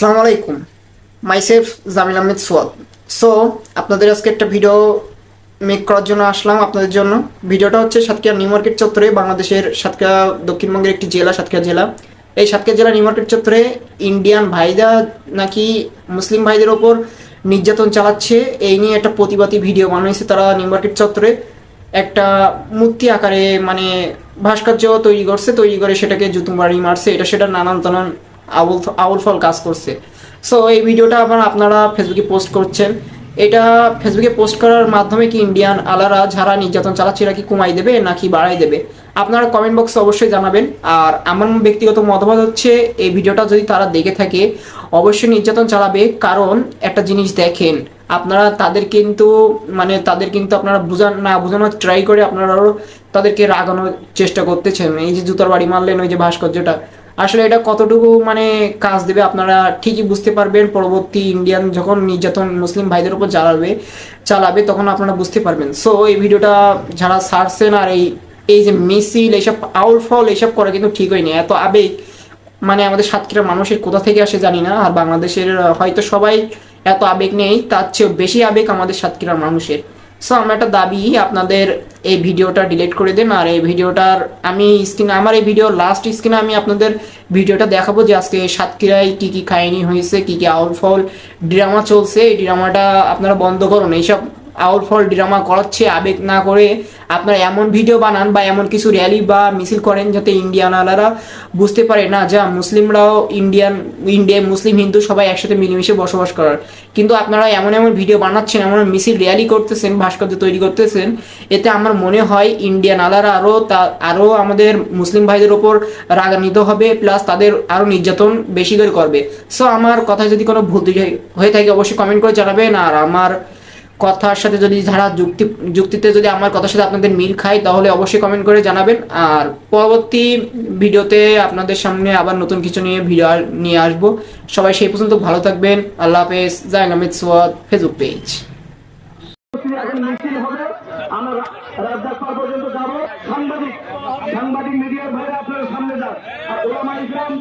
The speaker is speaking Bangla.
আসসালামু আলাইকুম, মাইসেলফ জামিল আহমেদ সোয়াদ। সো আপনাদের আজকে একটা ভিডিও মেক করার জন্য আসলাম আপনাদের জন্য। ভিডিওটা হচ্ছে সাতক্ষীরা নিউ মার্কেট চত্বরে, বাংলাদেশের সাতক্ষীরা দক্ষিণবঙ্গের একটি জেলা, সাতক্ষীরা জেলা। এই সাতক্ষীরা জেলা নিউ মার্কেট চত্বরে ইন্ডিয়ান ভাইরা নাকি মুসলিম ভাইদের ওপর নির্যাতন চালাচ্ছে, এই নিয়ে একটা প্রতিবাদী ভিডিও বানিয়েছে তারা নিউ মার্কেট চত্বরে। একটা মূর্তি আকারে মানে ভাস্কর্য তৈরি করে সেটাকে জুতো বাড়ি মারছে, এটা সেটা নানান তানান আউল আউল ফল কাজ করছে। সো এই ভিডিওটা আবার আপনারা ফেসবুকে পোস্ট করছেন। এটা ফেসবুকে পোস্ট করার মাধ্যমে কি ইন্ডিয়ান আলারা যারা নির্যাতন চালাচ্ছে এরা কি কমাই দেবে নাকি বাড়াই দেবে, আপনারা কমেন্ট বক্সে অবশ্যই জানাবেন। আর আমার ব্যক্তিগত মতামত হচ্ছে এই ভিডিওটা যদি তারা দেখে থাকে অবশ্যই নির্যাতন চালাবে, কারণ একটা জিনিস দেখেন, আপনারা তাদের কিন্তু আপনারা বোঝানোর ট্রাই করে আপনারা আরও তাদেরকে রাগানোর চেষ্টা করতেছেন। এই যে জুতার বাড়ি মারলেন ওই যে ভাস্কর্যটা, আসলে এটা কতটুকু কাজ দেবে আপনারা ঠিকই বুঝতে পারবেন। পরবর্তী ইন্ডিয়ান যখন নির্যাতন মুসলিম ভাইদের উপর চালাবে তখন আপনারা বুঝতে পারবেন। সো এই ভিডিওটা যারা ছাড়ছেন আর এই যে মিছিল এইসব আউল ফল এইসব করা কিন্তু ঠিক হয়নি। এত আবেগ আমাদের সাতক্ষীরার মানুষের কোথা থেকে আসে জানি না, আর বাংলাদেশের হয়তো সবাই এত আবেগ নেই, তার চেয়েও বেশি আবেগ আমাদের সাতক্ষীরার মানুষের। সো আমার একটা দাবি, আপনাদের এই ভিডিওটা ডিলিট করে দেন। আর এই ভিডিওটার আমার এই ভিডিওর লাস্ট স্ক্রিনে আমি আপনাদের ভিডিওটা দেখাবো যে আজকে সাতক্ষীরায় কি কি কাহিনী হয়েছে, কি কি আউল ফল ড্রামা চলছে। এই ড্রামাটা আপনারা বন্ধ করুন। এইসব আউল ফল ড্রামা করাচ্ছে আবেগ না করে আপনারা এমন ভিডিও বানান বা এমন কিছু র্যালি বা মিছিল করেন যাতে ইন্ডিয়ানারা বুঝতে পারে না যা মুসলিমরাও ইন্ডিয়া মুসলিম হিন্দু সবাই একসাথে মিলেমিশে বসবাস করার। কিন্তু আপনারা এমন এমন ভিডিও বানাচ্ছেন, এমন মিছিল র্যালি করতেছেন, ভাস্কর্য তৈরি করতেছেন, এতে আমার মনে হয় ইন্ডিয়ান আলারা আরো আমাদের মুসলিম ভাইদের ওপর রাগান্বিত হবে, প্লাস তাদের আরো নির্যাতন বেশি করে করবে। সো আমার কথায় যদি কোনো ভুল হয়ে থাকে অবশ্যই কমেন্ট করে জানাবেন। আর আমার কথার সাথে যদি যুক্তিতে যদি আমার কথার সাথে আপনাদের মিল খায় তাহলে অবশ্যই কমেন্ট করে জানাবেন। আর পরবর্তী ভিডিওতে আপনাদের সামনে আবার নতুন কিছু নিয়ে ভিডিও নিয়ে আসবো। সবাই সেই পর্যন্ত ভালো থাকবেন। আল্লাহ হাফেজ। Jamil Ahmed Soyad, Facebook page. আমরা রাজধানী পর্যন্ত যাবো। সাংবাদিক মিডিয়ার ভাইরা আপনারা সামনে যান। আর ওলামা ইকরাম